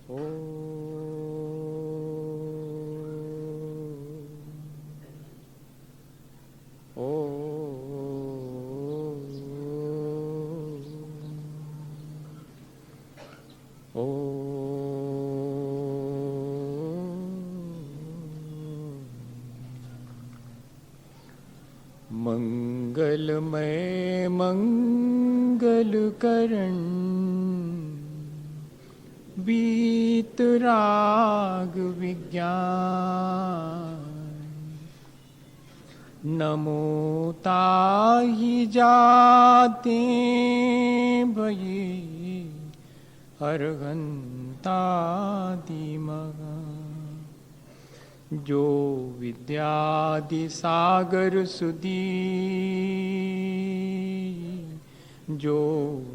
ओ ओ ओ मंगलमय मंगलकरण वीतराग विज्ञान नमो ताहि जाते भये अर्हन्तादिमः जो विद्यादि सागर सुधी जो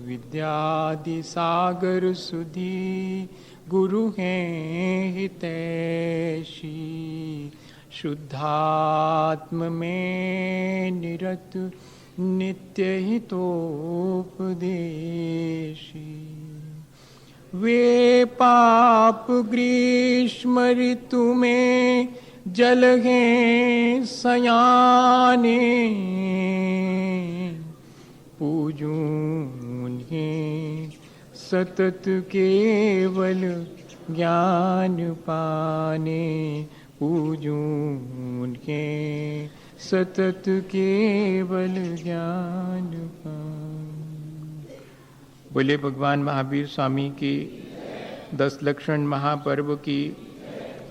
विद्यादि सागर सुधी गुरु हैं हितैषी शुद्धात्म में निरत नित्य हितोपदेशी वे पाप ग्रीष्म ऋतु में जल हैं सयाने पूजूं उन्हें सतत केवल ज्ञान पाने पूजूं उन्हें सतत केवल ज्ञान पाने। बोले भगवान महावीर स्वामी की 10 लक्षण महापर्व की,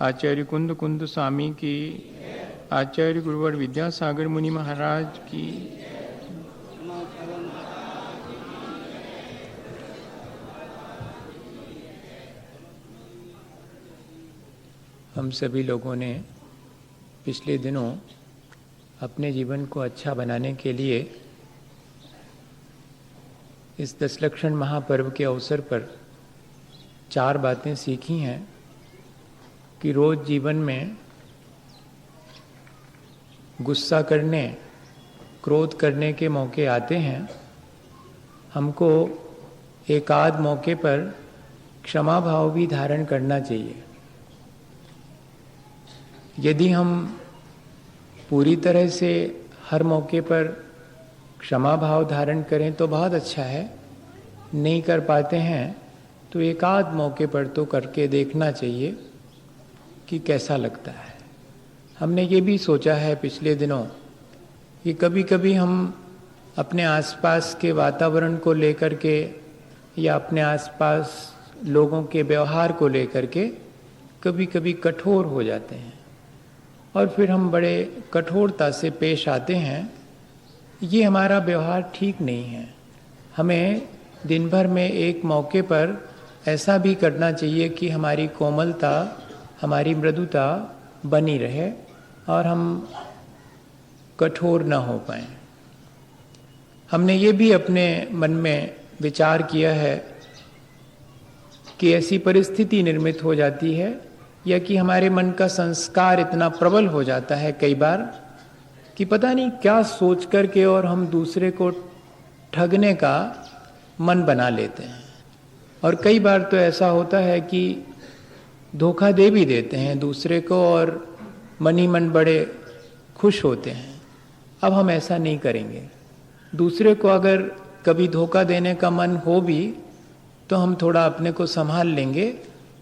आचार्य कुंद कुंद स्वामी की, आचार्य गुरुवर विद्यासागर मुनि महाराज की। हम सभी लोगों ने पिछले दिनों अपने जीवन को अच्छा बनाने के लिए इस 10 लक्षण महापर्व के अवसर पर 4 बातें सीखी हैं कि रोज जीवन में गुस्सा करने, क्रोध करने के मौके आते हैं। हमको एक आध मौके पर क्षमा भाव भी धारण करना चाहिए। यदि हम पूरी तरह से हर मौके पर क्षमा भाव धारण करें तो बहुत अच्छा है, नहीं कर पाते हैं तो एक आध मौके पर तो करके देखना चाहिए कि कैसा लगता है। हमने ये भी सोचा है पिछले दिनों कि कभी कभी हम अपने आसपास के वातावरण को लेकर के या अपने आसपास लोगों के व्यवहार को लेकर के कभी कभी कठोर हो जाते हैं और फिर हम बड़े कठोरता से पेश आते हैं। ये हमारा व्यवहार ठीक नहीं है। हमें दिन भर में एक मौके पर ऐसा भी करना चाहिए कि हमारी कोमलता, हमारी मृदुता बनी रहे और हम कठोर न हो पाएं। हमने ये भी अपने मन में विचार किया है कि ऐसी परिस्थिति निर्मित हो जाती है या कि हमारे मन का संस्कार इतना प्रबल हो जाता है कई बार कि पता नहीं क्या सोच करके और हम दूसरे को ठगने का मन बना लेते हैं। और कई बार तो ऐसा होता है कि धोखा दे भी देते हैं दूसरे को और मन ही मन बड़े खुश होते हैं। अब हम ऐसा नहीं करेंगे। दूसरे को अगर कभी धोखा देने का मन हो भी तो हम थोड़ा अपने को संभाल लेंगे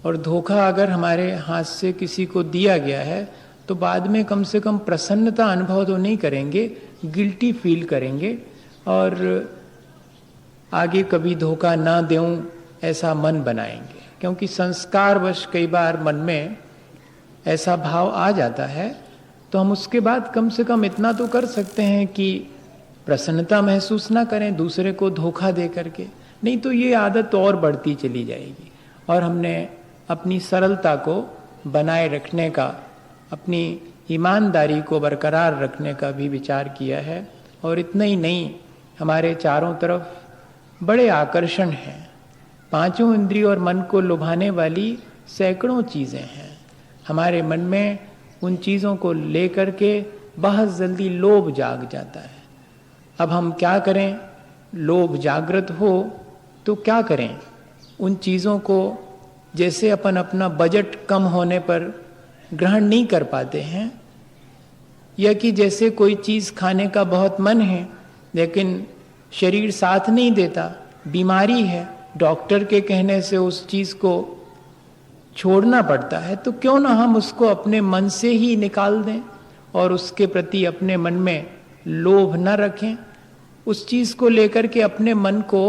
और धोखा अगर हमारे हाथ से किसी को दिया गया है तो बाद में कम से कम प्रसन्नता अनुभव तो नहीं करेंगे, गिल्टी फील करेंगे और आगे कभी धोखा ना दूं ऐसा मन बनाएंगे। क्योंकि संस्कारवश कई बार मन में ऐसा भाव आ जाता है तो हम उसके बाद कम से कम इतना तो कर सकते हैं कि प्रसन्नता महसूस ना करें दूसरे को धोखा दे करके, नहीं तो ये आदत और बढ़ती चली जाएगी। और हमने अपनी सरलता को बनाए रखने का, अपनी ईमानदारी को बरकरार रखने का भी विचार किया है। और इतना ही नहीं, हमारे चारों तरफ बड़े आकर्षण हैं। 5 इंद्रिय और मन को लुभाने वाली सैकड़ों चीज़ें हैं। हमारे मन में उन चीज़ों को लेकर के बहुत जल्दी लोभ जाग जाता है। अब हम क्या करें? लोभ जागृत हो तो क्या करें? उन चीज़ों को जैसे अपन अपना बजट कम होने पर ग्रहण नहीं कर पाते हैं, या कि जैसे कोई चीज़ खाने का बहुत मन है लेकिन शरीर साथ नहीं देता, बीमारी है, डॉक्टर के कहने से उस चीज़ को छोड़ना पड़ता है, तो क्यों ना हम उसको अपने मन से ही निकाल दें और उसके प्रति अपने मन में लोभ न रखें, उस चीज़ को लेकर के अपने मन को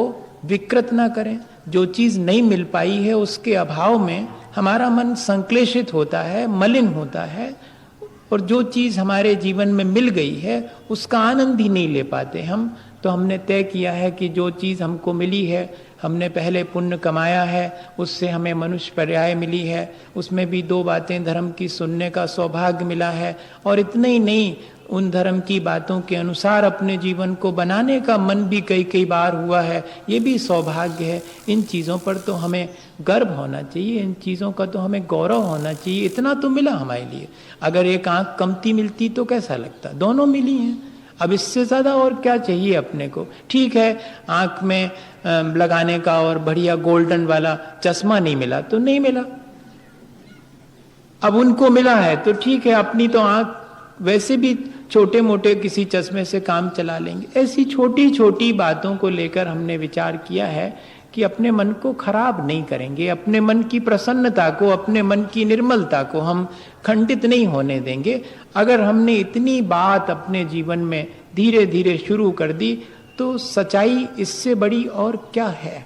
विकृत ना करें। जो चीज़ नहीं मिल पाई है उसके अभाव में हमारा मन संक्लेशित होता है, मलिन होता है, और जो चीज़ हमारे जीवन में मिल गई है उसका आनंद ही नहीं ले पाते हम। तो हमने तय किया है कि जो चीज़ हमको मिली है, हमने पहले पुण्य कमाया है, उससे हमें मनुष्य पर्याय मिली है, उसमें भी 2 बातें धर्म की सुनने का सौभाग्य मिला है, और इतने ही नहीं, उन धर्म की बातों के अनुसार अपने जीवन को बनाने का मन भी कई बार हुआ है, ये भी सौभाग्य है। इन चीज़ों पर तो हमें गर्व होना चाहिए, इन चीज़ों का तो हमें गौरव होना चाहिए। इतना तो मिला हमारे लिए। अगर एक आँख कमती मिलती तो कैसा लगता, दोनों मिली हैं, अब इससे ज़्यादा और क्या चाहिए अपने को। ठीक है, आँख में लगाने का और बढ़िया गोल्डन वाला चश्मा नहीं मिला तो नहीं मिला, अब उनको मिला है तो ठीक है, अपनी तो आँख वैसे भी छोटे मोटे किसी चश्मे से काम चला लेंगे। ऐसी छोटी छोटी बातों को लेकर हमने विचार किया है कि अपने मन को खराब नहीं करेंगे, अपने मन की प्रसन्नता को, अपने मन की निर्मलता को हम खंडित नहीं होने देंगे। अगर हमने इतनी बात अपने जीवन में धीरे धीरे शुरू कर दी तो सच्चाई इससे बड़ी और क्या है।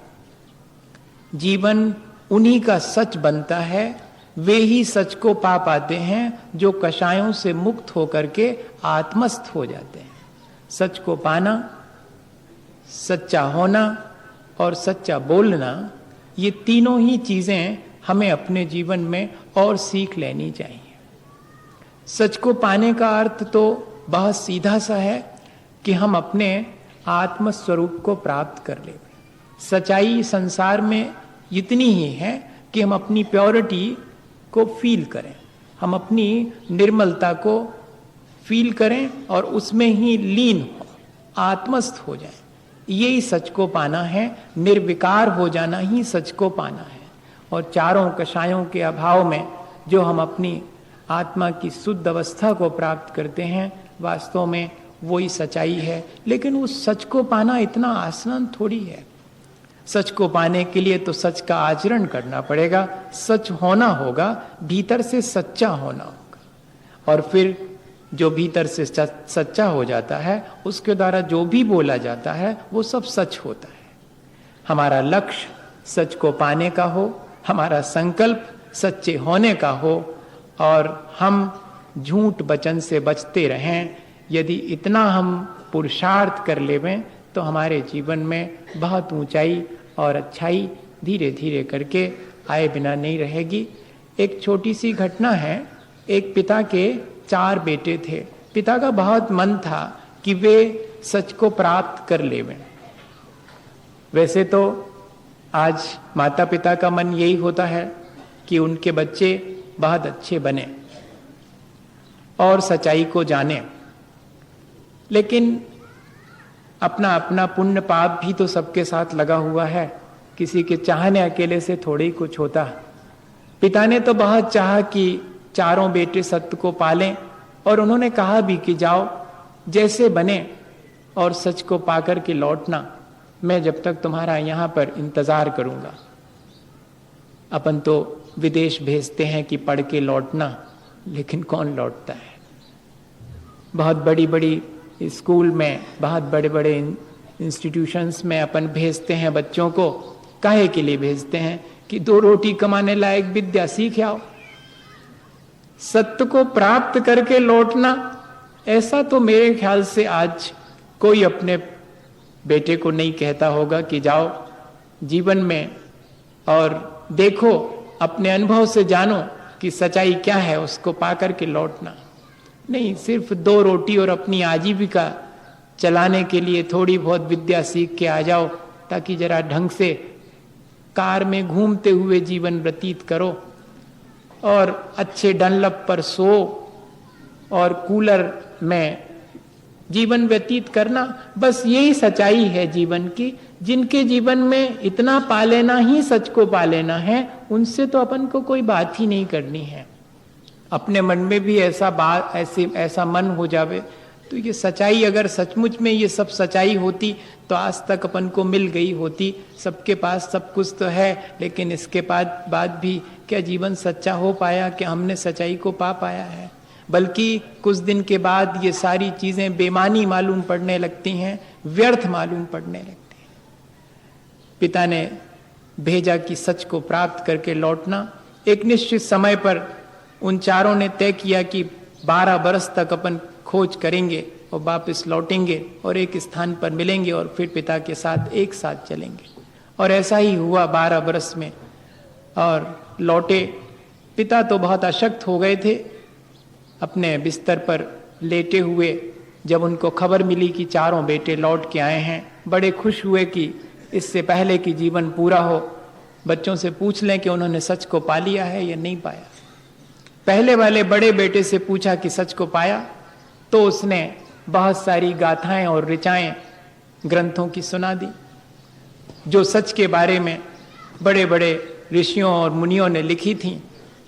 जीवन उन्हीं का सच बनता है, वे ही सच को पा पाते हैं जो कषायों से मुक्त होकर के आत्मस्थ हो जाते हैं। सच को पाना, सच्चा होना और सच्चा बोलना, ये तीनों ही चीजें हमें अपने जीवन में और सीख लेनी चाहिए। सच को पाने का अर्थ तो बहुत सीधा सा है कि हम अपने आत्म स्वरूप को प्राप्त कर ले। सच्चाई संसार में इतनी ही है कि हम अपनी प्योरिटी को फील करें, हम अपनी निर्मलता को फील करें और उसमें ही लीन हो, आत्मस्थ हो जाए। यही सच को पाना है, निर्विकार हो जाना ही सच को पाना है। और चारों कषायों के अभाव में जो हम अपनी आत्मा की शुद्ध अवस्था को प्राप्त करते हैं, वास्तव में वही सच्चाई है। लेकिन उस सच को पाना इतना आसान थोड़ी है। सच को पाने के लिए तो सच का आचरण करना पड़ेगा, सच होना होगा, भीतर से सच्चा होना होगा। और फिर जो भीतर से सच्चा हो जाता है उसके द्वारा जो भी बोला जाता है वो सब सच होता है। हमारा लक्ष्य सच को पाने का हो, हमारा संकल्प सच्चे होने का हो, और हम झूठ वचन से बचते रहें। यदि इतना हम पुरुषार्थ कर लेवें तो हमारे जीवन में बहुत ऊंचाई और अच्छाई धीरे धीरे करके आए बिना नहीं रहेगी। एक छोटी सी घटना है। एक पिता के 4 बेटे थे। पिता का बहुत मन था कि वे सच को प्राप्त कर लेवें। वैसे तो आज माता पिता का मन यही होता है कि उनके बच्चे बहुत अच्छे बने और सच्चाई को जाने, लेकिन अपना अपना पुण्य पाप भी तो सबके साथ लगा हुआ है। किसी के चाहने अकेले से थोड़ी कुछ होता। पिता ने तो बहुत चाहा कि चारों बेटे सत्य को पालें, और उन्होंने कहा भी कि जाओ जैसे बने और सच को पाकर के लौटना, मैं जब तक तुम्हारा यहाँ पर इंतजार करूंगा। अपन तो विदेश भेजते हैं कि पढ़ के लौटना, लेकिन कौन लौटता है। बहुत बड़ी बड़ी स्कूल में, बहुत बड़े बड़े इंस्टीट्यूशंस में अपन भेजते हैं बच्चों को। काहे के लिए भेजते हैं? कि 2 रोटी कमाने लायक विद्या सीख आओ। सत्य को प्राप्त करके लौटना, ऐसा तो मेरे ख्याल से आज कोई अपने बेटे को नहीं कहता होगा कि जाओ जीवन में और देखो, अपने अनुभव से जानो कि सच्चाई क्या है, उसको पाकर के लौटना। नहीं, सिर्फ 2 रोटी और अपनी आजीविका चलाने के लिए थोड़ी बहुत विद्या सीख के आ जाओ, ताकि जरा ढंग से कार में घूमते हुए जीवन व्यतीत करो और अच्छे डनलप पर सो और कूलर में जीवन व्यतीत करना, बस यही सच्चाई है जीवन की। जिनके जीवन में इतना पा लेना ही सच को पा लेना है, उनसे तो अपन को कोई बात ही नहीं करनी है। अपने मन में भी ऐसा मन हो जावे तो ये सच्चाई, अगर सचमुच में ये सब सच्चाई होती तो आज तक अपन को मिल गई होती। सबके पास सब कुछ तो है, लेकिन इसके बाद भी क्या जीवन सच्चा हो पाया? क्या हमने सच्चाई को पा पाया है? बल्कि कुछ दिन के बाद ये सारी चीजें बेमानी मालूम पड़ने लगती हैं, व्यर्थ मालूम पड़ने लगती हैं। पिता ने भेजा कि सच को प्राप्त करके लौटना। एक निश्चित समय पर उन चारों ने तय किया कि 12 बरस तक अपन खोज करेंगे और वापस लौटेंगे और एक स्थान पर मिलेंगे और फिर पिता के साथ एक साथ चलेंगे। और ऐसा ही हुआ 12 बरस में, और लौटे। पिता तो बहुत अशक्त हो गए थे, अपने बिस्तर पर लेटे हुए। जब उनको खबर मिली कि चारों बेटे लौट के आए हैं, बड़े खुश हुए कि इससे पहले कि जीवन पूरा हो, बच्चों से पूछ लें कि उन्होंने सच को पा लिया है या नहीं पाया। पहले वाले बड़े बेटे से पूछा कि सच को पाया, तो उसने बहुत सारी गाथाएं और ऋचाएं ग्रंथों की सुना दी, जो सच के बारे में बड़े बड़े ऋषियों और मुनियों ने लिखी थीं।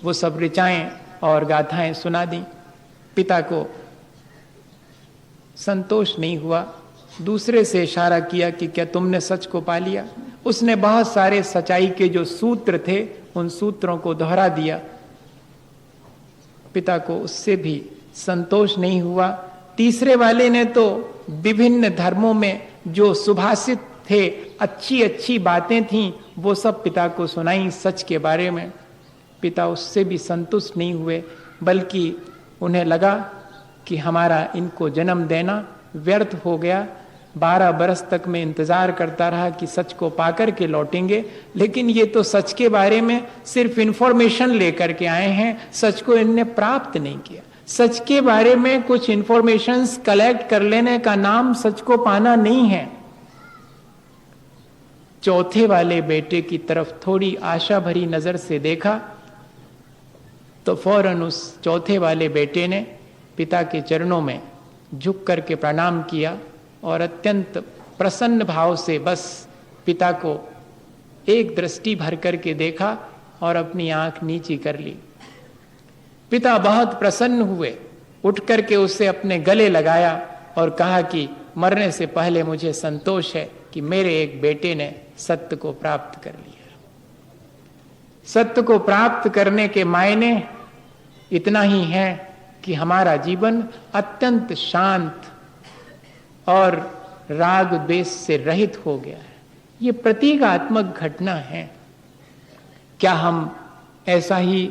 वो सब ऋचाएं और गाथाएं सुना दी। पिता को संतोष नहीं हुआ, दूसरे से इशारा किया कि क्या तुमने सच को पा लिया? उसने बहुत सारे सच्चाई के जो सूत्र थे, उन सूत्रों को दोहरा दिया। पिता को उससे भी संतोष नहीं हुआ। तीसरे वाले ने तो विभिन्न धर्मों में जो सुभाषित थे, अच्छी अच्छी बातें थीं, वो सब पिता को सुनाई सच के बारे में। पिता उससे भी संतुष्ट नहीं हुए, बल्कि उन्हें लगा कि हमारा इनको जन्म देना व्यर्थ हो गया। 12 बरस तक मैं इंतजार करता रहा कि सच को पाकर के लौटेंगे, लेकिन ये तो सच के बारे में सिर्फ इंफॉर्मेशन लेकर के आए हैं, सच को इनने प्राप्त नहीं किया। सच के बारे में कुछ इंफॉर्मेशंस कलेक्ट कर लेने का नाम सच को पाना नहीं है। चौथे वाले बेटे की तरफ थोड़ी आशा भरी नजर से देखा तो फौरन उस चौथे वाले बेटे ने पिता के चरणों में झुक करके प्रणाम किया और अत्यंत प्रसन्न भाव से बस पिता को एक दृष्टि भर करके देखा और अपनी आंख नीची कर ली। पिता बहुत प्रसन्न हुए, उठ करके उसे अपने गले लगाया और कहा कि मरने से पहले मुझे संतोष है कि मेरे एक बेटे ने सत्य को प्राप्त कर लिया। सत्य को प्राप्त करने के मायने इतना ही है कि हमारा जीवन अत्यंत शांत और राग द्वेष से रहित हो गया है। ये प्रतीकात्मक घटना है। क्या हम ऐसा ही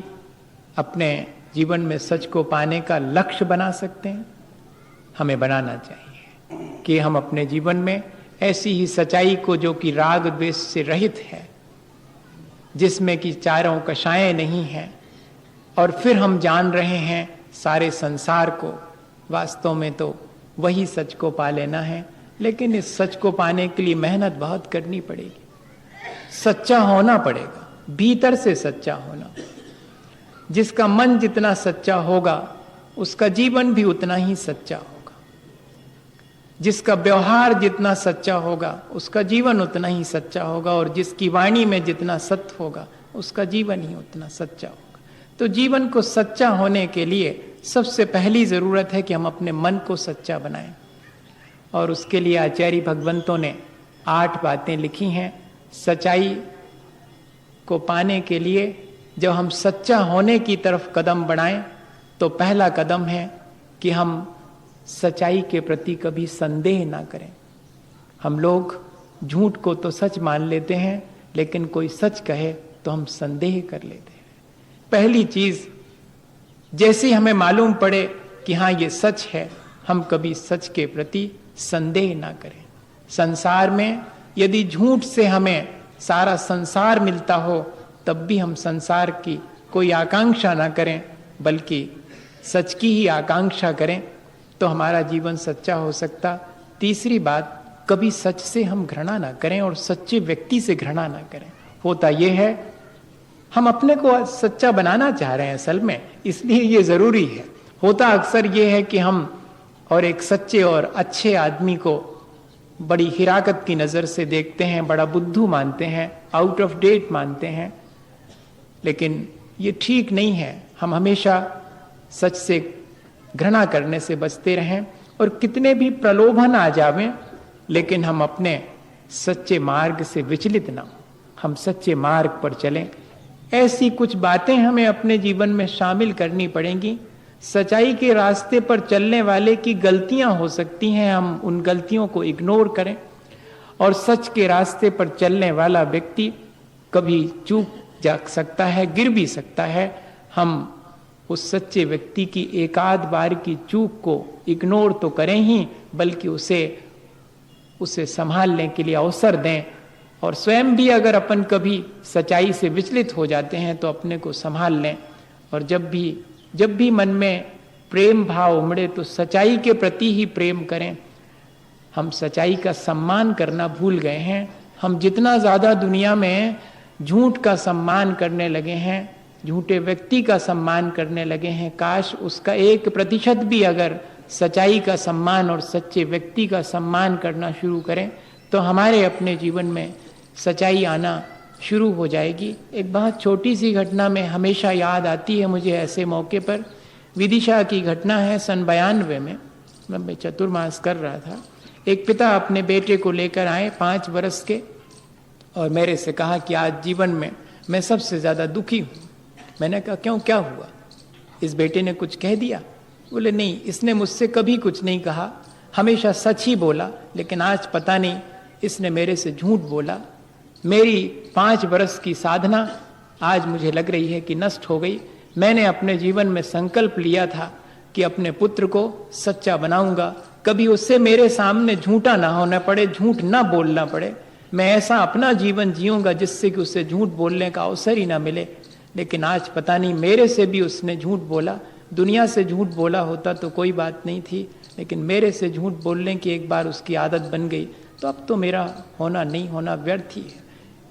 अपने जीवन में सच को पाने का लक्ष्य बना सकते हैं? हमें बनाना चाहिए कि हम अपने जीवन में ऐसी ही सच्चाई को, जो कि राग द्वेष से रहित है, जिसमें कि चारों कषायें नहीं हैं, और फिर हम जान रहे हैं सारे संसार को, वास्तव में तो वही सच को पा लेना है। लेकिन इस सच को पाने के लिए मेहनत बहुत करनी पड़ेगी, सच्चा होना पड़ेगा, भीतर से सच्चा होना। जिसका मन जितना सच्चा होगा उसका जीवन भी उतना ही सच्चा होगा, जिसका व्यवहार जितना सच्चा होगा उसका जीवन उतना ही सच्चा होगा, और जिसकी वाणी में जितना सत्य होगा उसका जीवन ही उतना सच्चा होगा। तो जीवन को सच्चा होने के लिए सबसे पहली जरूरत है कि हम अपने मन को सच्चा बनाएं, और उसके लिए आचार्य भगवंतों ने 8 बातें लिखी हैं। सच्चाई को पाने के लिए जब हम सच्चा होने की तरफ कदम बढ़ाएं तो पहला कदम है कि हम सच्चाई के प्रति कभी संदेह ना करें। हम लोग झूठ को तो सच मान लेते हैं, लेकिन कोई सच कहे तो हम संदेह कर लेते हैं। पहली चीज, जैसे हमें मालूम पड़े कि हाँ ये सच है, हम कभी सच के प्रति संदेह ना करें। संसार में यदि झूठ से हमें सारा संसार मिलता हो तब भी हम संसार की कोई आकांक्षा ना करें, बल्कि सच की ही आकांक्षा करें, तो हमारा जीवन सच्चा हो सकता। तीसरी बात, कभी सच से हम घृणा ना करें और सच्चे व्यक्ति से घृणा ना करें। होता यह है हम अपने को सच्चा बनाना चाह रहे हैं असल में, इसलिए ये जरूरी है। होता अक्सर ये है कि हम और एक सच्चे और अच्छे आदमी को बड़ी हिराकत की नजर से देखते हैं, बड़ा बुद्धू मानते हैं, आउट ऑफ डेट मानते हैं। लेकिन ये ठीक नहीं है। हम हमेशा सच से घृणा करने से बचते रहें, और कितने भी प्रलोभन आ जावें, लेकिन हम अपने सच्चे मार्ग से विचलित ना हो, हम सच्चे मार्ग पर चलें। ऐसी कुछ बातें हमें अपने जीवन में शामिल करनी पड़ेंगी। सच्चाई के रास्ते पर चलने वाले की गलतियां हो सकती हैं, हम उन गलतियों को इग्नोर करें, और सच के रास्ते पर चलने वाला व्यक्ति कभी चूक जा सकता है, गिर भी सकता है। हम उस सच्चे व्यक्ति की एक आध बार की चूक को इग्नोर तो करें ही, बल्कि उसे संभालने के लिए अवसर दें। और स्वयं भी अगर अपन कभी सच्चाई से विचलित हो जाते हैं तो अपने को संभाल लें। और जब भी मन में प्रेम भाव उमड़े तो सच्चाई के प्रति ही प्रेम करें। हम सच्चाई का सम्मान करना भूल गए हैं। हम जितना ज्यादा दुनिया में झूठ का सम्मान करने लगे हैं, झूठे व्यक्ति का सम्मान करने लगे हैं, काश उसका 1% भी अगर सच्चाई का सम्मान और सच्चे व्यक्ति का सम्मान करना शुरू करें तो हमारे अपने जीवन में सच्चाई आना शुरू हो जाएगी। एक बहुत छोटी सी घटना में हमेशा याद आती है मुझे ऐसे मौके पर। विदिशा की घटना है, सन 92 में मैं चतुर्मास कर रहा था। एक पिता अपने बेटे को लेकर आए 5 वर्ष के, और मेरे से कहा कि आज जीवन में मैं सबसे ज्यादा दुखी हूं। मैंने कहा क्यों, क्या हुआ? इस बेटे ने कुछ कह दिया? बोले नहीं, इसने मुझसे कभी कुछ नहीं कहा, हमेशा सच ही बोला, लेकिन आज पता नहीं इसने मेरे से झूठ बोला। मेरी 5 वर्ष की साधना आज मुझे लग रही है कि नष्ट हो गई। मैंने अपने जीवन में संकल्प लिया था कि अपने पुत्र को सच्चा बनाऊंगा, कभी उससे मेरे सामने झूठा ना होना पड़े, झूठ ना बोलना पड़े। मैं ऐसा अपना जीवन जीऊंगा जिससे कि उसे झूठ बोलने का अवसर ही ना मिले। लेकिन आज पता नहीं मेरे से भी उसने झूठ बोला। दुनिया से झूठ बोला होता तो कोई बात नहीं थी, लेकिन मेरे से झूठ बोलने की एक बार उसकी आदत बन गई, तो अब तो मेरा होना नहीं होना व्यर्थ ही है।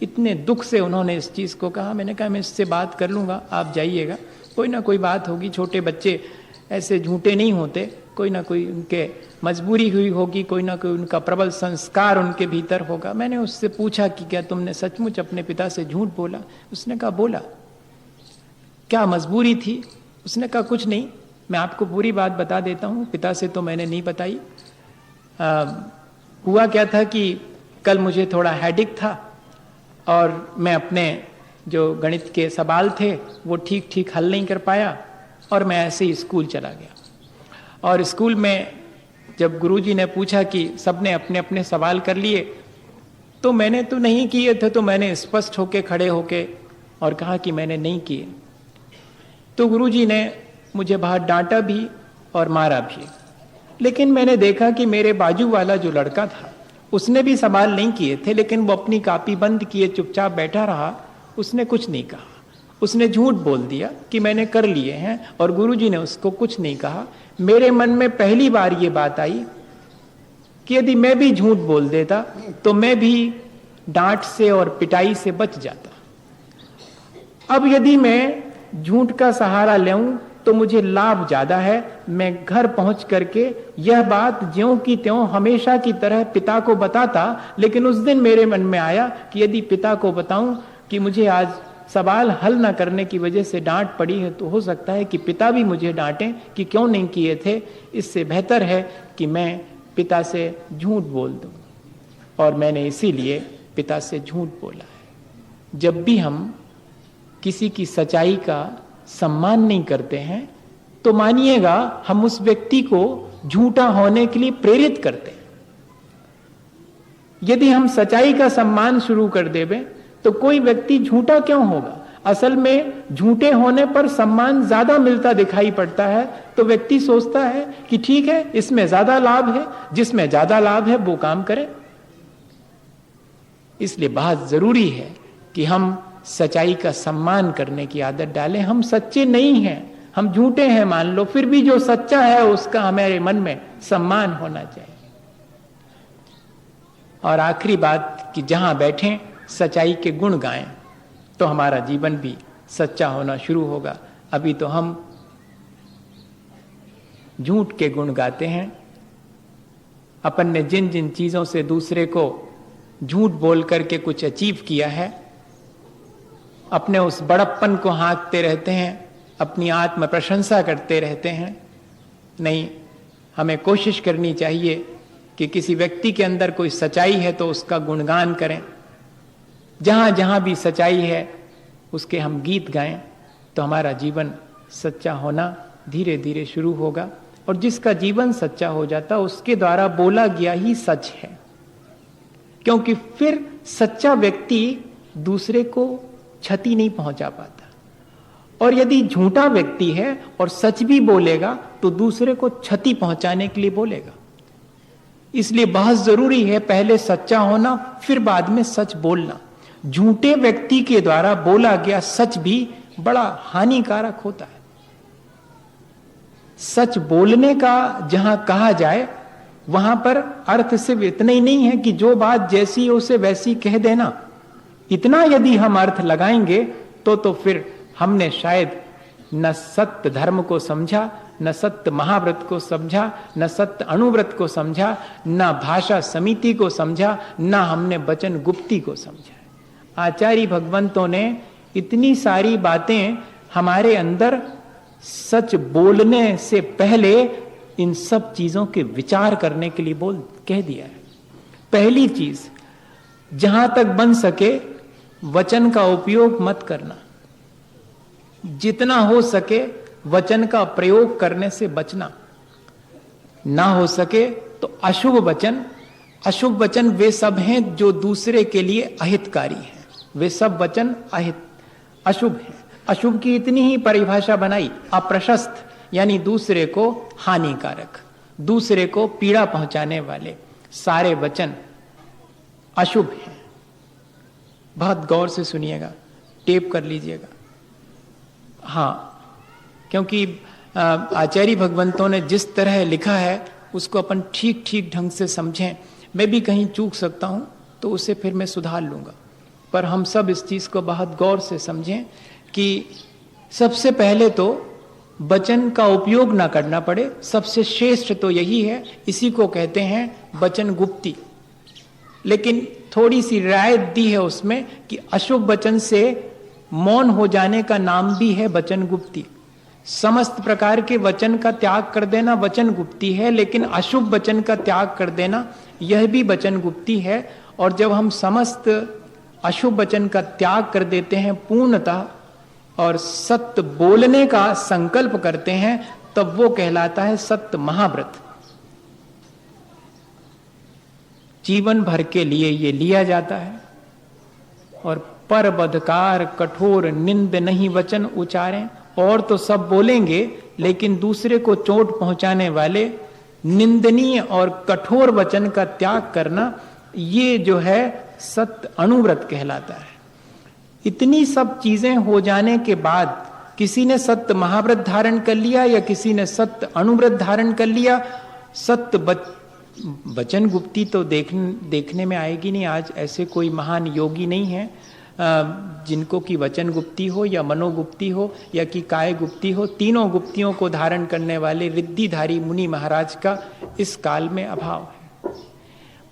इतने दुख से उन्होंने इस चीज़ को कहा। मैंने कहा मैं इससे बात कर लूँगा, आप जाइएगा, कोई ना कोई बात होगी। छोटे बच्चे ऐसे झूठे नहीं होते, कोई ना कोई उनके मजबूरी हुई होगी, कोई ना कोई उनका प्रबल संस्कार उनके भीतर होगा। मैंने उससे पूछा कि क्या तुमने सचमुच अपने पिता से झूठ बोला? उसने कहा बोला। क्या मजबूरी थी? उसने कहा कुछ नहीं, मैं आपको पूरी बात बता देता हूँ, पिता से तो मैंने नहीं बताई। हुआ क्या था कि कल मुझे थोड़ा हेडेक था और मैं अपने जो गणित के सवाल थे वो ठीक ठीक हल नहीं कर पाया, और मैं ऐसे ही स्कूल चला गया। और स्कूल में जब गुरुजी ने पूछा कि सबने अपने अपने सवाल कर लिए, तो मैंने तो नहीं किए थे, तो मैंने स्पष्ट होके खड़े होके और कहा कि मैंने नहीं किए। तो गुरुजी ने मुझे बहुत डांटा भी और मारा भी। लेकिन मैंने देखा कि मेरे बाजू वाला जो लड़का था उसने भी सवाल नहीं किए थे, लेकिन वो अपनी कॉपी बंद किए चुपचाप बैठा रहा, उसने कुछ नहीं कहा। उसने झूठ बोल दिया कि मैंने कर लिए हैं, और गुरुजी ने उसको कुछ नहीं कहा। मेरे मन में पहली बार ये बात आई कि यदि मैं भी झूठ बोल देता तो मैं भी डांट से और पिटाई से बच जाता। अब यदि मैं झूठ का सहारा लूं तो मुझे लाभ ज्यादा है। मैं घर पहुंच करके यह बात ज्यों की त्यों हमेशा की तरह पिता को बताता, लेकिन उस दिन मेरे मन में आया कि यदि पिता को बताऊं कि मुझे आज सवाल हल न करने की वजह से डांट पड़ी है, तो हो सकता है कि पिता भी मुझे डांटें कि क्यों नहीं किए थे। इससे बेहतर है कि मैं पिता से झूठ बोल दूं, और मैंने इसीलिए पिता से झूठ बोला है। जब भी हम किसी की सच्चाई का सम्मान नहीं करते हैं तो मानिएगा हम उस व्यक्ति को झूठा होने के लिए प्रेरित करते हैं। यदि हम सच्चाई का सम्मान शुरू कर देवें तो कोई व्यक्ति झूठा क्यों होगा? असल में झूठे होने पर सम्मान ज्यादा मिलता दिखाई पड़ता है, तो व्यक्ति सोचता है कि ठीक है, इसमें ज्यादा लाभ है, जिसमें ज्यादा लाभ है वो काम करें। इसलिए बहुत जरूरी है कि हम सच्चाई का सम्मान करने की आदत डालें। हम सच्चे नहीं हैं, हम झूठे हैं मान लो, फिर भी जो सच्चा है उसका हमारे मन में सम्मान होना चाहिए। और आखिरी बात कि जहां बैठें सच्चाई के गुण गाएं तो हमारा जीवन भी सच्चा होना शुरू होगा। अभी तो हम झूठ के गुण गाते हैं, अपन ने जिन जिन चीजों से दूसरे को झूठ बोल करके कुछ अचीव किया है, अपने उस बड़प्पन को हाँकते रहते हैं, अपनी आत्म प्रशंसा करते रहते हैं। नहीं, हमें कोशिश करनी चाहिए कि किसी व्यक्ति के अंदर कोई सच्चाई है तो उसका गुणगान करें। जहां जहां भी सच्चाई है उसके हम गीत गाएं तो हमारा जीवन सच्चा होना धीरे धीरे शुरू होगा। और जिसका जीवन सच्चा हो जाता उसके द्वारा बोला गया ही सच है, क्योंकि फिर सच्चा व्यक्ति दूसरे को क्षति नहीं पहुंचा पाता। और यदि झूठा व्यक्ति है और सच भी बोलेगा तो दूसरे को क्षति पहुंचाने के लिए बोलेगा। इसलिए बहुत जरूरी है पहले सच्चा होना, फिर बाद में सच बोलना। झूठे व्यक्ति के द्वारा बोला गया सच भी बड़ा हानिकारक होता है। सच बोलने का जहां कहा जाए वहां पर अर्थ सिर्फ इतना ही नहीं है कि जो बात जैसी है उसे वैसी कह देना। इतना यदि हम अर्थ लगाएंगे तो फिर हमने शायद न सत्य धर्म को समझा, न सत्य महाव्रत को समझा, न सत्य अणुव्रत को समझा, न भाषा समिति को समझा, न हमने वचन गुप्ती को समझा। आचार्य भगवंतों ने इतनी सारी बातें हमारे अंदर सच बोलने से पहले इन सब चीजों के विचार करने के लिए कह दिया है। पहली चीज, जहां तक बन सके वचन का उपयोग मत करना। जितना हो सके वचन का प्रयोग करने से बचना। ना हो सके तो अशुभ वचन वे सब हैं जो दूसरे के लिए अहितकारी हैं। वे सब वचन अशुभ हैं। अशुभ की इतनी ही परिभाषा बनाई, अप्रशस्त, यानी दूसरे को हानिकारक, दूसरे को पीड़ा पहुंचाने वाले सारे वचन अशुभ हैं। बहुत गौर से सुनिएगा, टेप कर लीजिएगा। हाँ, क्योंकि आचार्य भगवंतों ने जिस तरह लिखा है उसको अपन ठीक ठीक ढंग से समझें। मैं भी कहीं चूक सकता हूं तो उसे फिर मैं सुधार लूंगा, पर हम सब इस चीज को बहुत गौर से समझें कि सबसे पहले तो वचन का उपयोग ना करना पड़े। सबसे श्रेष्ठ तो यही है, इसी को कहते हैं वचन गुप्ती। लेकिन थोड़ी सी रियायत दी है उसमें कि अशुभ वचन से मौन हो जाने का नाम भी है वचन गुप्ती। समस्त प्रकार के वचन का त्याग कर देना वचन गुप्ती है, लेकिन अशुभ वचन का त्याग कर देना यह भी वचन गुप्ती है। और जब हम समस्त अशुभ वचन का त्याग कर देते हैं पूर्णतः और सत्य बोलने का संकल्प करते हैं, तब वो कहलाता है सत्य महाव्रत। जीवन भर के लिए ये लिया जाता है। और पर बधकार कठोर निंद नहीं वचन उचारें। और तो सब बोलेंगे, लेकिन दूसरे को चोट पहुंचाने वाले निंदनीय और कठोर वचन का त्याग करना, ये जो है सत्य अणुव्रत कहलाता है। इतनी सब चीजें हो जाने के बाद किसी ने सत्य महाव्रत धारण कर लिया या किसी ने सत्य अणुव्रत धारण कर लिया, सत्य वचन गुप्ती तो देखने में आएगी नहीं। आज ऐसे कोई महान योगी नहीं है जिनको की वचन गुप्ती हो या मनोगुप्ती हो या कि काय गुप्ती हो। तीनों गुप्तियों को धारण करने वाले रिद्धिधारी मुनि महाराज का इस काल में अभाव है।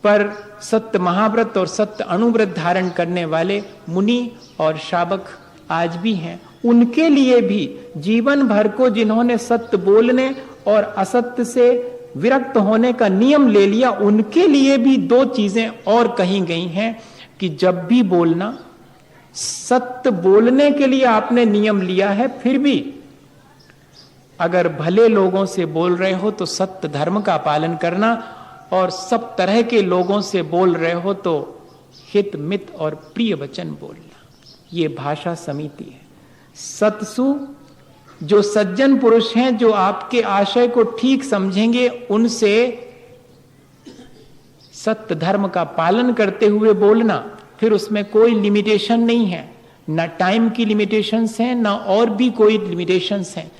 पर सत्य महाव्रत और सत्य अणुव्रत धारण करने वाले मुनि और शावक आज भी हैं। उनके लिए भी जीवन भर को जिन्होंने सत्य बोलने और असत्य से विरक्त होने का नियम ले लिया, उनके लिए भी दो चीजें और कही गई हैं कि जब भी बोलना, सत्य बोलने के लिए आपने नियम लिया है, फिर भी अगर भले लोगों से बोल रहे हो तो सत्य धर्म का पालन करना, और सब तरह के लोगों से बोल रहे हो तो हित मित और प्रिय वचन बोलना। ये भाषा समिति है। सत्सु, जो सज्जन पुरुष हैं, जो आपके आशय को ठीक समझेंगे, उनसे सत्य धर्म का पालन करते हुए बोलना। फिर उसमें कोई लिमिटेशन नहीं है, ना टाइम की लिमिटेशंस हैं, ना और भी कोई लिमिटेशंस हैं,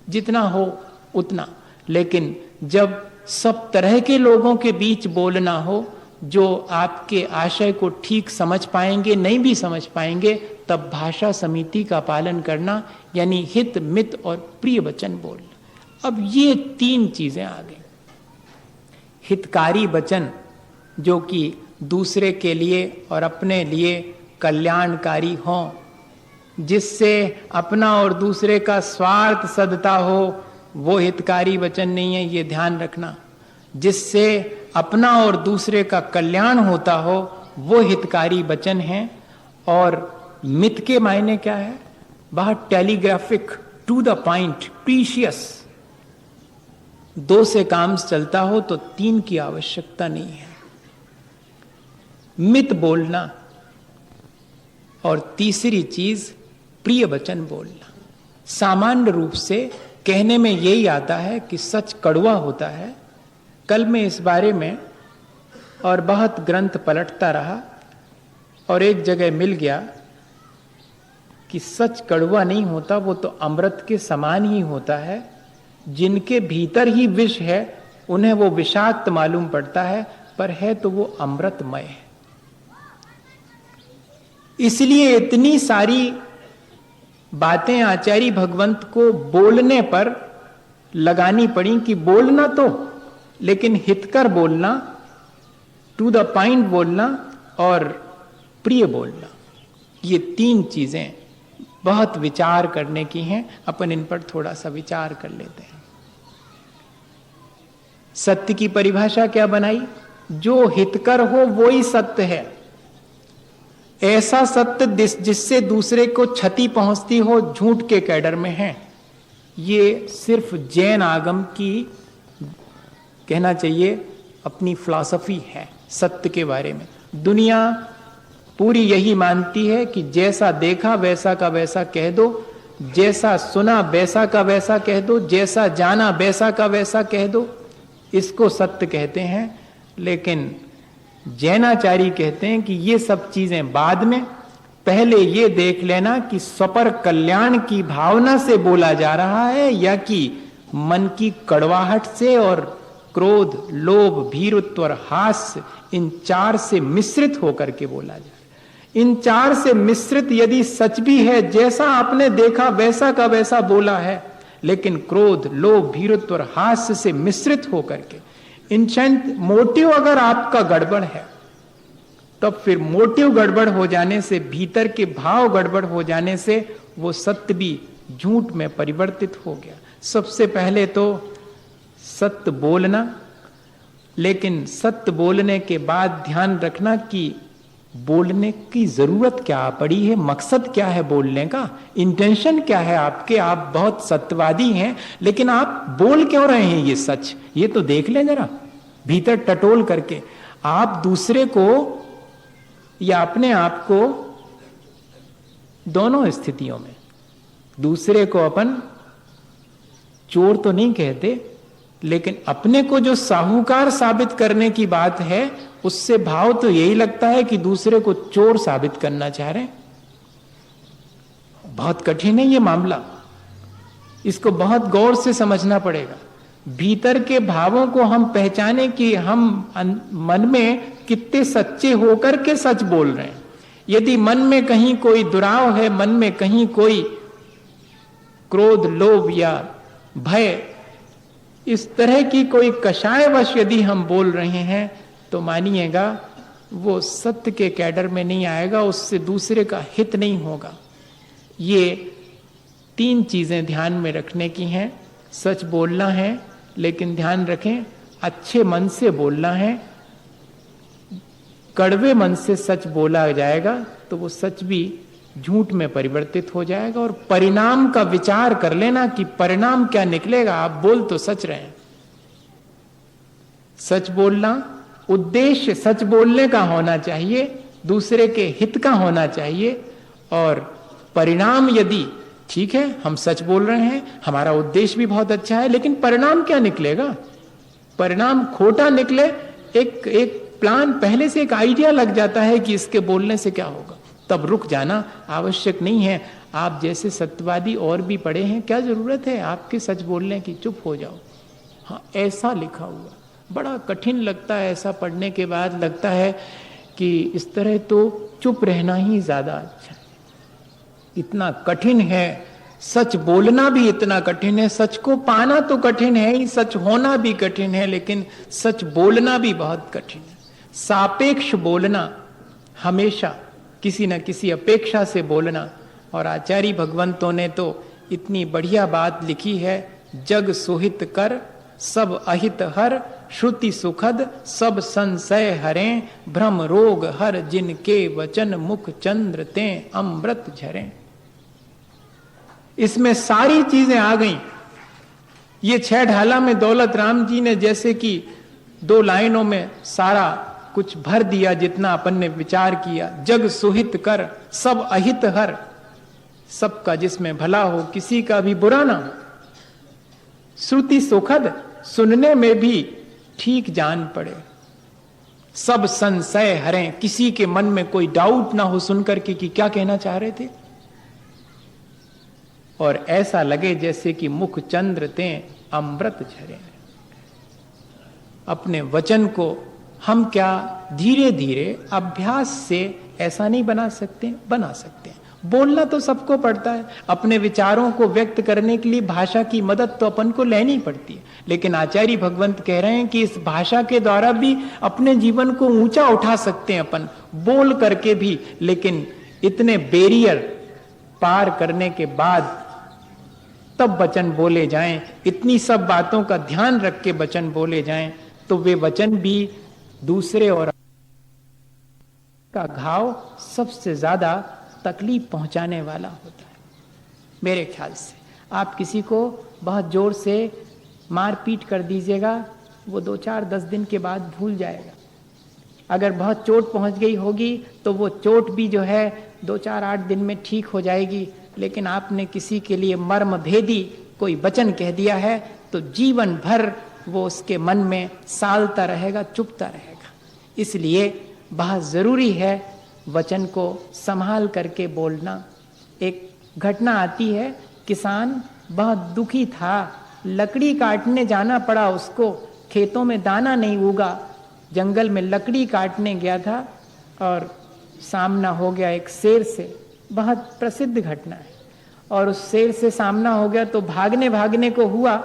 जितना हो उतना। लेकिन जब सब तरह के लोगों के बीच बोलना हो, जो आपके आशय को ठीक समझ पाएंगे, नहीं भी समझ पाएंगे, तब भाषा समिति का पालन करना, यानी हित मित और प्रिय वचन बोलना। अब ये तीन चीजें आ गई। हितकारी वचन जो कि दूसरे के लिए और अपने लिए कल्याणकारी हों, जिससे अपना और दूसरे का स्वार्थ सदता हो, वो हितकारी वचन नहीं है, ये ध्यान रखना। जिससे अपना और दूसरे का कल्याण होता हो, वो हितकारी वचन है। और मित के मायने क्या है? बहुत telegraphic, to the point, precious. 2 से काम चलता हो तो 3 की आवश्यकता नहीं है। मित बोलना। और तीसरी चीज प्रिय वचन बोलना। सामान्य रूप से कहने में यही आता है कि सच कड़वा होता है। कल मैं इस बारे में और बहुत ग्रंथ पलटता रहा और एक जगह मिल गया कि सच कड़वा नहीं होता, वो तो अमृत के समान ही होता है। जिनके भीतर ही विष है उन्हें वो विषाक्त मालूम पड़ता है, पर है तो वो अमृतमय है। इसलिए इतनी सारी बातें आचार्य भगवंत को बोलने पर लगानी पड़ी कि बोलना तो, लेकिन हितकर बोलना, टू द पॉइंट बोलना और प्रिय बोलना। ये 3 चीजें बहुत विचार करने की हैं। अपन इन पर थोड़ा सा विचार कर लेते हैं। सत्य की परिभाषा क्या बनाई? जो हितकर हो वो ही सत्य है। ऐसा सत्य जिससे दूसरे को क्षति पहुंचती हो, झूठ के कैडर में है। ये सिर्फ जैन आगम की, कहना चाहिए, अपनी फिलॉसफी है सत्य के बारे में। दुनिया पूरी यही मानती है कि जैसा देखा वैसा का वैसा कह दो, जैसा सुना वैसा का वैसा कह दो, जैसा जाना वैसा का वैसा कह दो। इसको सत्य कहते हैं। लेकिन जैनाचारी कहते हैं कि ये सब चीजें बाद में, पहले ये देख लेना कि स्वपर कल्याण की भावना से बोला जा रहा है या कि मन की कड़वाहट से और क्रोध, लोभ, भीरुत्व और हास्य, इन 4 से मिश्रित होकर के बोला जा रहा है। इन 4 से मिश्रित यदि सच भी है, जैसा आपने देखा वैसा का वैसा बोला है, लेकिन क्रोध, लोभ, भीरुत्व और हास्य से मिश्रित होकर के, इंटेंट, मोटिव अगर आपका गड़बड़ है, तब फिर मोटिव गड़बड़ हो जाने से, भीतर के भाव गड़बड़ हो जाने से वो सत्य भी झूठ में परिवर्तित हो गया। सबसे पहले तो सत्य बोलना, लेकिन सत्य बोलने के बाद ध्यान रखना कि बोलने की जरूरत क्या पड़ी है, मकसद क्या है बोलने का, इंटेंशन क्या है आपके। आप बहुत सत्यवादी हैं, लेकिन आप बोल क्यों रहे हैं ये सच, ये तो देख लें जरा भीतर टटोल करके। आप दूसरे को या अपने आप को, दोनों स्थितियों में, दूसरे को अपन चोर तो नहीं कहते, लेकिन अपने को जो साहूकार साबित करने की बात है, उससे भाव तो यही लगता है कि दूसरे को चोर साबित करना चाह रहे हैं। बहुत कठिन है ये मामला, इसको बहुत गौर से समझना पड़ेगा। भीतर के भावों को हम पहचाने कि हम मन में कितने सच्चे होकर के सच बोल रहे हैं। यदि मन में कहीं कोई दुराव है, मन में कहीं कोई क्रोध, लोभ या भय, इस तरह की कोई कषायवश यदि हम बोल रहे हैं, तो मानिएगा वो सत्य के कैडर में नहीं आएगा, उससे दूसरे का हित नहीं होगा। ये 3 चीजें ध्यान में रखने की हैं। सच बोलना है, लेकिन ध्यान रखें अच्छे मन से बोलना है। कड़वे मन से सच बोला जाएगा तो वो सच भी झूठ में परिवर्तित हो जाएगा। और परिणाम का विचार कर लेना कि परिणाम क्या निकलेगा। आप बोल तो सच रहे हैं, सच बोलना, उद्देश्य सच बोलने का होना चाहिए, दूसरे के हित का होना चाहिए। और परिणाम यदि ठीक है, हम सच बोल रहे हैं, हमारा उद्देश्य भी बहुत अच्छा है, लेकिन परिणाम क्या निकलेगा, परिणाम खोटा निकले, एक प्लान पहले से, एक आइडिया लग जाता है कि इसके बोलने से क्या होगा, तब रुक जाना आवश्यक नहीं है। आप जैसे सत्यवादी और भी पढ़े हैं, क्या जरूरत है आपके सच बोलने की, चुप हो जाओ। हाँ, ऐसा लिखा हुआ बड़ा कठिन लगता है। ऐसा पढ़ने के बाद लगता है कि इस तरह तो चुप रहना ही ज्यादा अच्छा है। इतना कठिन है सच बोलना भी इतना कठिन है, सच को पाना तो कठिन है ही, सच होना भी कठिन है, लेकिन सच बोलना भी बहुत कठिन है। सापेक्ष बोलना, हमेशा किसी न किसी अपेक्षा से बोलना। और आचार्य भगवंतों ने तो इतनी बढ़िया बात लिखी है, जग सुहित कर सब अहित हर, श्रुति सुखद सब संशय हरें, भ्रम रोग हर जिनके वचन, मुख चंद्र ते अमृत झरें। इसमें सारी चीजें आ गई। ये 6 ढाला में दौलत राम जी ने जैसे कि 2 लाइनों में सारा कुछ भर दिया, जितना अपन ने विचार किया। जग सुहित कर सब अहित हर, सबका जिसमें भला हो, किसी का भी बुरा ना हो। श्रुति सुखद, सुनने में भी ठीक जान पड़े। सब संशय हरें, किसी के मन में कोई डाउट ना हो सुन करके कि क्या कहना चाह रहे थे। और ऐसा लगे जैसे कि मुख चंद्र ते अमृत झरे। अपने वचन को हम क्या धीरे धीरे अभ्यास से ऐसा नहीं बना सकते, बना सकते हैं। बोलना तो सबको पड़ता है, अपने विचारों को व्यक्त करने के लिए भाषा की मदद तो अपन को लेनी पड़ती है। लेकिन आचार्य भगवंत कह रहे हैं कि इस भाषा के द्वारा भी अपने जीवन को ऊंचा उठा सकते हैं अपन, बोल करके भी। लेकिन इतने बैरियर पार करने के बाद तब वचन बोले जाएं, इतनी सब बातों का ध्यान रख के वचन बोले जाएं, तो वे वचन भी दूसरे और का घाव सबसे ज्यादा तकलीफ पहुंचाने वाला होता है। मेरे ख्याल से आप किसी को बहुत जोर से मारपीट कर दीजिएगा, वो 2-4-10 दिन के बाद भूल जाएगा। अगर बहुत चोट पहुंच गई होगी तो वो चोट भी जो है 2-4-8 दिन में ठीक हो जाएगी। लेकिन आपने किसी के लिए मर्म भेदी कोई वचन कह दिया है तो जीवन भर वो उसके मन में सालता रहेगा, चुभता रहेगा। इसलिए बहुत जरूरी है वचन को संभाल करके बोलना। एक घटना आती है, किसान बहुत दुखी था, लकड़ी काटने जाना पड़ा उसको, खेतों में दाना नहीं उगा, जंगल में लकड़ी काटने गया था और सामना हो गया एक शेर से। बहुत प्रसिद्ध घटना है। और उस शेर से सामना हो गया तो भागने भागने को हुआ,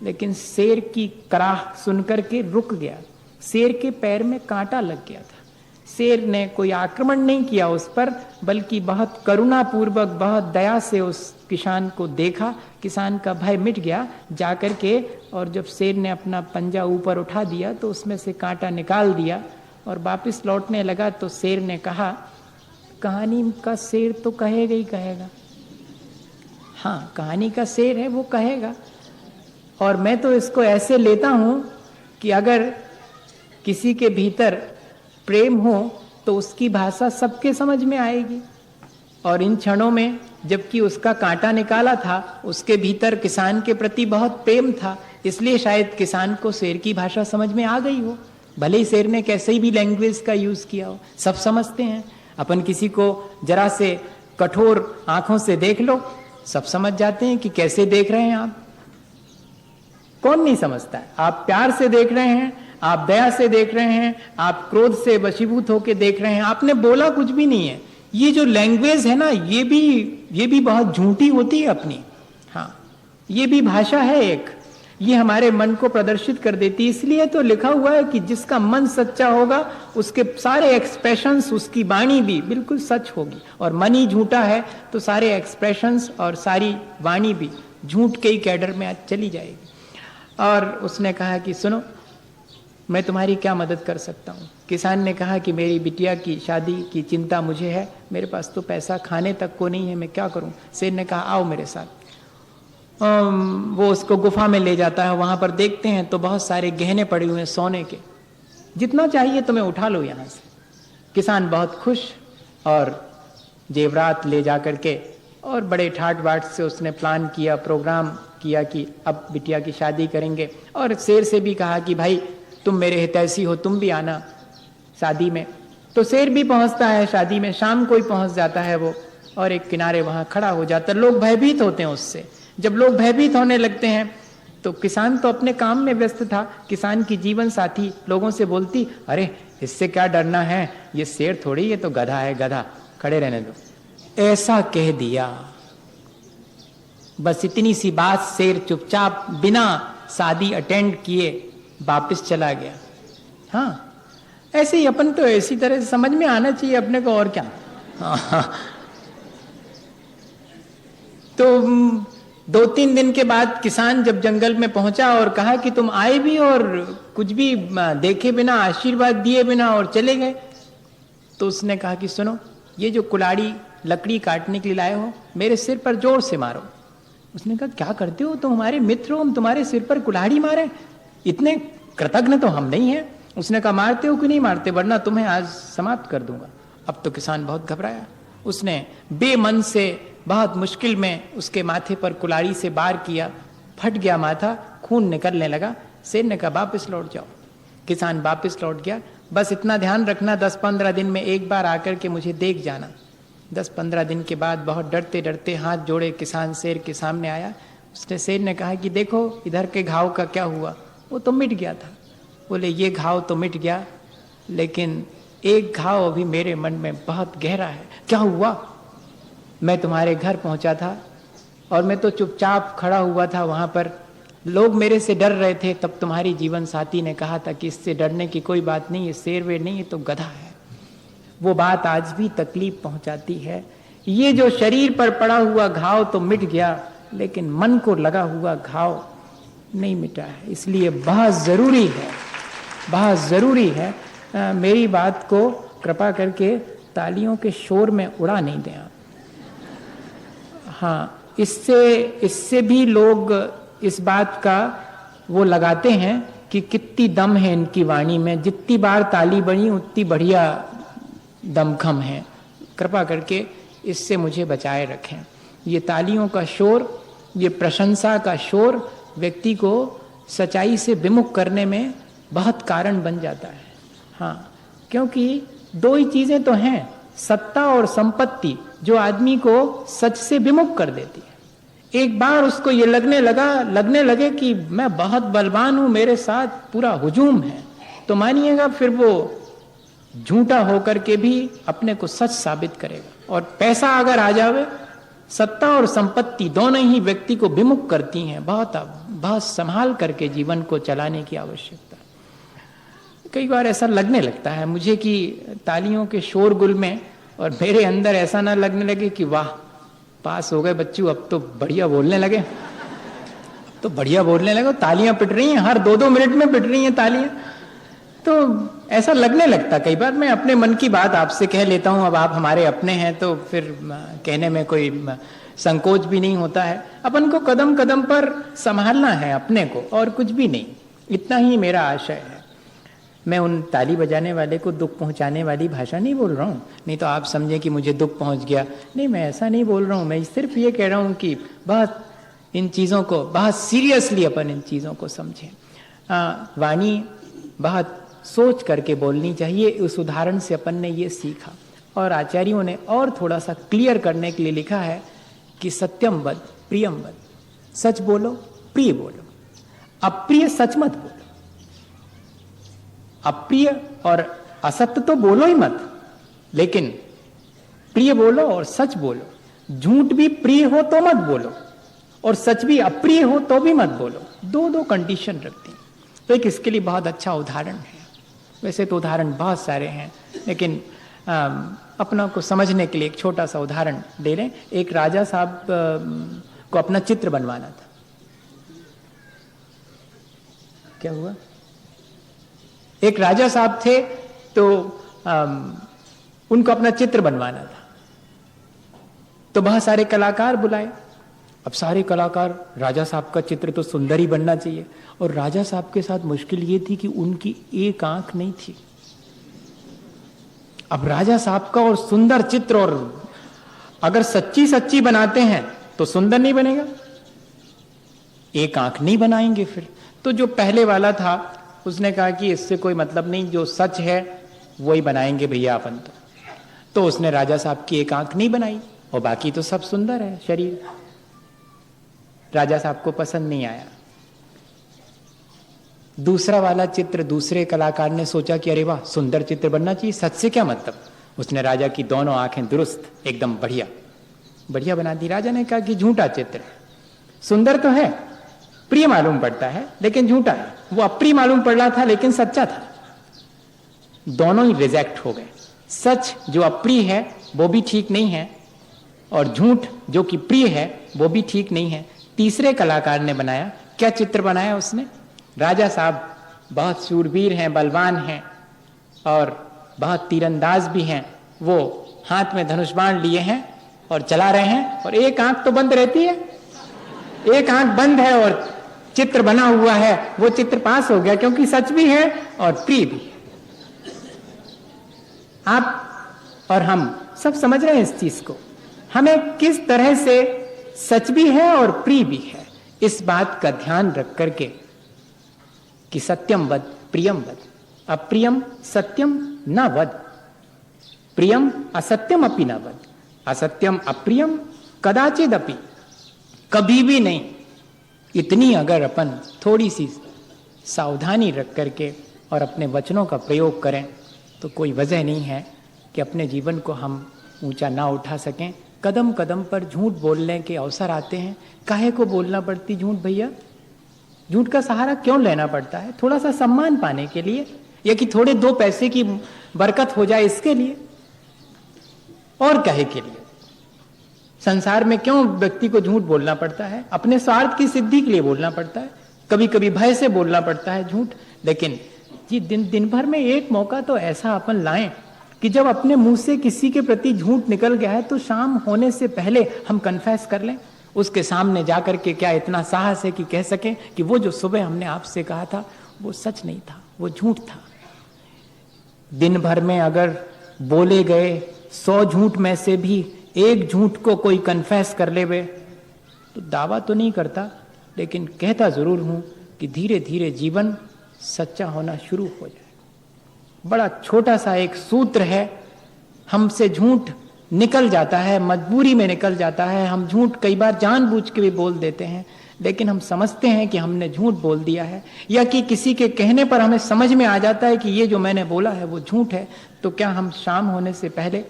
लेकिन शेर की कराह सुनकर के रुक गया। शेर के पैर में कांटा लग गया था। शेर ने कोई आक्रमण नहीं किया उस पर, बल्कि बहुत करुणापूर्वक, बहुत दया से उस किसान को देखा। किसान का भय मिट गया जाकर के, और जब शेर ने अपना पंजा ऊपर उठा दिया तो उसमें से कांटा निकाल दिया और वापस लौटने लगा तो शेर ने कहा, कहानी का शेर तो कहेगा ही कहेगा। हाँ, कहानी का शेर है, वो कहेगा। और मैं तो इसको ऐसे लेता हूं कि अगर किसी के भीतर प्रेम हो तो उसकी भाषा सबके समझ में आएगी। और इन क्षणों में जबकि उसका कांटा निकाला था, उसके भीतर किसान के प्रति बहुत प्रेम था, इसलिए शायद किसान को शेर की भाषा समझ में आ गई हो। भले ही शेर ने कैसे भी लैंग्वेज का यूज किया हो, सब समझते हैं। अपन किसी को जरा से कठोर आंखों से देख लो, सब समझ जाते हैं कि कैसे देख रहे हैं आप। कौन नहीं समझता है? आप प्यार से देख रहे हैं, आप दया से देख रहे हैं, आप क्रोध से वशीभूत होकर देख रहे हैं, आपने बोला कुछ भी नहीं है। ये जो लैंग्वेज है ना, ये भी बहुत झूठी होती है अपनी। हाँ, ये भी भाषा है एक, ये हमारे मन को प्रदर्शित कर देती है। इसलिए तो लिखा हुआ है कि जिसका मन सच्चा होगा उसके सारे एक्सप्रेशंस, उसकी वाणी भी बिल्कुल सच होगी। और मन ही झूठा है तो सारे एक्सप्रेशंस और सारी वाणी भी झूठ के ही कैडर में आज चली जाएगी। और उसने कहा कि सुनो, मैं तुम्हारी क्या मदद कर सकता हूँ। किसान ने कहा कि मेरी बिटिया की शादी की चिंता मुझे है, मेरे पास तो पैसा खाने तक को नहीं है, मैं क्या करूँ। शेर ने कहा आओ मेरे साथ। वो उसको गुफा में ले जाता है। वहां पर देखते हैं तो बहुत सारे गहने पड़े हुए हैं सोने के, जितना चाहिए तुम्हें उठा लो यहाँ से। किसान बहुत खुश और जेवरात ले जा करके, और बड़े ठाट बाट से उसने प्लान किया, प्रोग्राम किया कि अब बिटिया की शादी करेंगे। और शेर से भी कहा कि भाई तुम मेरे हितैषी हो, तुम भी आना शादी में। तो शेर भी पहुंचता है शादी में, शाम को ही पहुंच जाता है वो, और एक किनारे वहां खड़ा हो जाता है। लोग भयभीत होते हैं उससे। जब लोग भयभीत होने लगते हैं तो किसान तो अपने काम में व्यस्त था। किसान की जीवन साथी लोगों से बोलती, अरे इससे क्या डरना है, ये शेर थोड़ी, ये तो गधा है, गधा, खड़े रहने दो। ऐसा कह दिया। बस इतनी सी बात शेर चुपचाप बिना शादी अटेंड किए वापस चला गया। हाँ, ऐसे ही अपन तो ऐसी तरह से समझ में आना चाहिए अपने को, और क्या। हाँ। तो 2-3 दिन के बाद किसान जब जंगल में पहुंचा और कहा कि तुम आए भी और कुछ भी देखे बिना, आशीर्वाद दिए बिना और चले गए, तो उसने कहा कि सुनो, ये जो कुल्हाड़ी लकड़ी काटने के लिए लाए हो, मेरे सिर पर जोर से मारो। उसने कहा क्या करते हो, तुम हमारे मित्र हो, हम तुम्हारे सिर पर कुल्हाड़ी मारे, इतने कृतज्ञ तो हम नहीं हैं। उसने कहा मारते हो कि नहीं मारते, वरना तुम्हें आज समाप्त कर दूंगा। अब तो किसान बहुत घबराया, उसने बेमन से बहुत मुश्किल में उसके माथे पर कुल्हाड़ी से वार किया, फट गया माथा, खून निकलने लगा। शेर ने कहा वापस लौट जाओ। किसान वापस लौट गया। बस इतना ध्यान रखना, 10-15 दिन में एक बार आकर के मुझे देख जाना। 10-15 दिन के बाद बहुत डरते डरते हाथ जोड़े किसान शेर के सामने आया। उसने शेर ने कहा कि देखो इधर के घाव का क्या हुआ, वो तो मिट गया था। बोले ये घाव तो मिट गया, लेकिन एक घाव अभी मेरे मन में बहुत गहरा है। क्या हुआ? मैं तुम्हारे घर पहुंचा था और मैं तो चुपचाप खड़ा हुआ था वहां पर, लोग मेरे से डर रहे थे, तब तुम्हारी जीवन साथी ने कहा था कि इससे डरने की कोई बात नहीं, ये शेर वेर नहीं, ये तो गधा है। वो बात आज भी तकलीफ पहुंचाती है। ये जो शरीर पर पड़ा हुआ घाव तो मिट गया, लेकिन मन को लगा हुआ घाव नहीं मिटा है। इसलिए बहुत जरूरी है, बहुत जरूरी है। मेरी बात को कृपा करके तालियों के शोर में उड़ा नहीं दें आप। हाँ, इससे भी लोग इस बात का वो लगाते हैं कि कितनी दम है इनकी वाणी में, जितनी बार ताली बनी उतनी बढ़िया दमखम है। कृपा करके इससे मुझे बचाए रखें। ये तालियों का शोर, ये प्रशंसा का शोर व्यक्ति को सच्चाई से विमुख करने में बहुत कारण बन जाता है। हाँ, क्योंकि दो ही चीजें तो हैं, सत्ता और संपत्ति, जो आदमी को सच से विमुख कर देती है। एक बार उसको ये लगने लगे कि मैं बहुत बलवान हूं, मेरे साथ पूरा हुजूम है, तो मानिएगा फिर वो झूठा होकर के भी अपने को सच साबित करेगा। और पैसा अगर आ जावे, सत्ता और संपत्ति दोनों ही व्यक्ति को विमुख करती हैं। बहुत संभाल करके जीवन को चलाने की आवश्यकता। कई बार ऐसा लगने लगता है मुझे कि तालियों के शोरगुल में और मेरे अंदर ऐसा ना लगने लगे कि वाह पास हो गए बच्चों, अब तो बढ़िया बोलने लगे, अब तो बढ़िया बोलने लगे, तालियां पिट रही हैं, हर 2-2 मिनट में पिट रही हैं तालियां। तो ऐसा लगने लगता कई बार। मैं अपने मन की बात आपसे कह लेता हूं, अब आप हमारे अपने हैं तो फिर कहने में कोई संकोच भी नहीं होता है। अपन को कदम कदम पर संभालना है अपने को, और कुछ भी नहीं। इतना ही मेरा आशय है। मैं उन ताली बजाने वाले को दुख पहुंचाने वाली भाषा नहीं बोल रहा हूँ, नहीं तो आप समझे कि मुझे दुख पहुंच गया। नहीं, मैं ऐसा नहीं बोल रहा हूँ। मैं सिर्फ ये कह रहा हूँ कि बहुत इन चीज़ों को, बहुत सीरियसली अपन इन चीज़ों को समझें। वाणी बहुत सोच करके बोलनी चाहिए। उस उदाहरण से अपन ने ये सीखा। और आचार्यों ने और थोड़ा सा क्लियर करने के लिए लिखा है कि सत्यम वद प्रियम वद, सच बोलो प्रिय बोलो, अप्रिय सच मत बोलो। अप्रिय और असत्य तो बोलो ही मत, लेकिन प्रिय बोलो और सच बोलो। झूठ भी प्रिय हो तो मत बोलो, और सच भी अप्रिय हो तो भी मत बोलो। दो कंडीशन रखती हैं। तो एक इसके लिए बहुत अच्छा उदाहरण है। वैसे तो उदाहरण बहुत सारे हैं, लेकिन अपनों को समझने के लिए एक छोटा सा उदाहरण दे रहे हैं। एक राजा साहब को अपना चित्र बनवाना था। क्या हुआ? एक राजा साहब थे, तो उनको अपना चित्र बनवाना था। तो बहुत सारे कलाकार बुलाए। अब सारे कलाकार, राजा साहब का चित्र तो सुंदर ही बनना चाहिए, और राजा साहब के साथ मुश्किल ये थी कि उनकी एक आंख नहीं थी। अब राजा साहब का और सुंदर चित्र, और अगर सच्ची बनाते हैं तो सुंदर नहीं बनेगा, एक आंख नहीं बनाएंगे फिर। तो जो पहले वाला था उसने कहा कि इससे कोई मतलब नहीं, जो सच है वही बनाएंगे भैया अपन। तो उसने राजा साहब की एक आंख नहीं बनाई, और बाकी तो सब सुंदर है शरीर। राजा साहब को पसंद नहीं आया। दूसरा वाला चित्र दूसरे कलाकार ने सोचा कि अरे वाह, सुंदर चित्र बनना चाहिए, सच से क्या मतलब। उसने राजा की दोनों आंखें दुरुस्त एकदम बढ़िया बना दी। राजा ने कहा कि झूठा चित्र है। सुंदर तो है, प्रिय मालूम पड़ता है, लेकिन झूठा है। वो अप्रिय मालूम पड़ रहा था लेकिन सच्चा था। दोनों ही रिजेक्ट हो गए। सच जो अप्रिय है वो भी ठीक नहीं है, और झूठ जो कि प्रिय है वो भी ठीक नहीं है। तीसरे कलाकार ने बनाया, क्या चित्र बनाया उसने? राजा साहब बहुत शूरवीर हैं, बलवान हैं और बहुत तीरंदाज भी हैं। वो हाथ में धनुष बाण लिए हैं और चला रहे हैं, और एक आंख तो बंद रहती है, एक आंख बंद है और चित्र बना हुआ है। वो चित्र पास हो गया क्योंकि सच भी है और प्रिय भी है। आप और हम सब समझ रहे हैं इस चीज को। हमें किस तरह से सच भी है और प्रिय भी है, इस बात का ध्यान रख करके कि सत्यम वद प्रियम वद, अप्रियम सत्यम न वद, प्रियम असत्यम अपि न वद, असत्यम अप्रियम कदाचिदपि, कभी भी नहीं। इतनी अगर अपन थोड़ी सी सावधानी रख करके और अपने वचनों का प्रयोग करें तो कोई वजह नहीं है कि अपने जीवन को हम ऊंचा ना उठा सकें। कदम कदम पर झूठ बोलने के अवसर आते हैं। काहे को बोलना पड़ती झूठ भैया? झूठ का सहारा क्यों लेना पड़ता है? थोड़ा सा सम्मान पाने के लिए, या कि थोड़े 2 पैसे की बरकत हो जाए इसके लिए, और कहे के लिए? संसार में क्यों व्यक्ति को झूठ बोलना पड़ता है? अपने स्वार्थ की सिद्धि के लिए बोलना पड़ता है, कभी कभी भय से बोलना पड़ता है झूठ। लेकिन जी दिन भर में एक मौका तो ऐसा अपन लाएं कि जब अपने मुंह से किसी के प्रति झूठ निकल गया है तो शाम होने से पहले हम कन्फेस कर लें उसके सामने जाकर के। क्या इतना साहस है कि कह सकें कि वो जो सुबह हमने आपसे कहा था वो सच नहीं था, वो झूठ था। दिन भर में अगर बोले गए 100 झूठ में से भी एक झूठ को कोई कन्फेस कर लेवे तो दावा तो नहीं करता, लेकिन कहता जरूर हूं कि धीरे धीरे जीवन सच्चा होना शुरू हो जाए। बड़ा छोटा सा एक सूत्र है, हमसे झूठ निकल जाता है, मजबूरी में निकल जाता है। हम झूठ कई बार जानबूझ के भी बोल देते हैं, लेकिन हम समझते हैं कि हमने झूठ बोल दिया है, या कि किसी के कहने पर हमें समझ में आ जाता है कि ये जो मैंने बोला है वो झूठ है। तो क्या हम शाम होने से पहले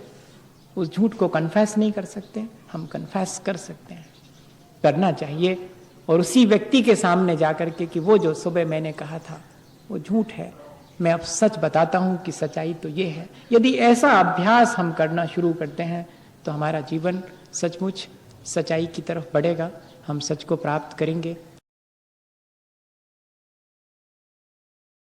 उस झूठ को कन्फेस नहीं कर सकते? हम कन्फेस कर सकते हैं, करना चाहिए। और उसी व्यक्ति के सामने जाकर के कि वो जो सुबह मैंने कहा था वो झूठ है, मैं अब सच बताता हूं कि सच्चाई तो ये है। यदि ऐसा अभ्यास हम करना शुरू करते हैं तो हमारा जीवन सचमुच सच्चाई की तरफ बढ़ेगा, हम सच को प्राप्त करेंगे।